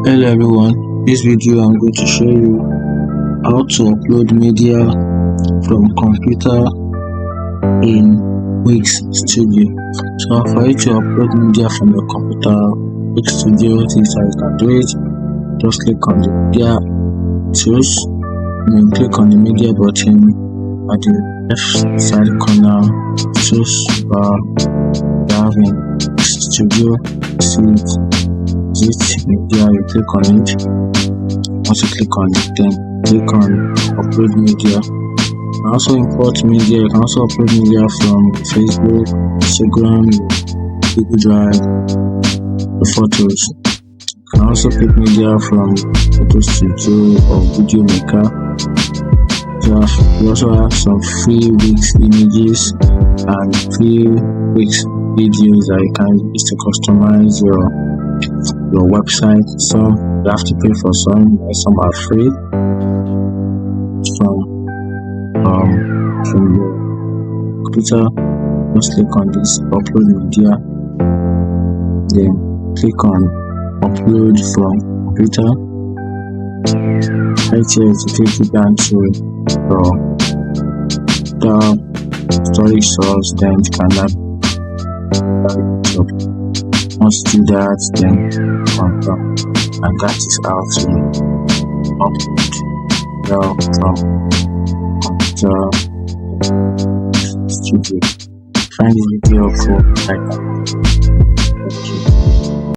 Hello everyone, this video I'm going to show you how to upload media from computer in Wix Studio. So for you to upload media from your computer, Wix Studio, this is how you can do it. Just click on the media tools, then click on the media button at the left side corner. Choose you have in Wix Studio, see it. This media, you click on it. Once you click on it, then click on upload media. You can also import media. You can also upload media from Facebook, Instagram, Google Drive, the photos. You can also pick media from Photo Studio or Video Maker. You also have some free Wix images and free Wix videos that you can use to customize your website. Some you have to pay for, some are free. From your computer, just click on this upload media, then click on upload from computer. Right here to take you down to the storage source, then you can navigate. Once you do that, then confirm, and that is how to upload from computer studio. Find the video for like that. Thank you.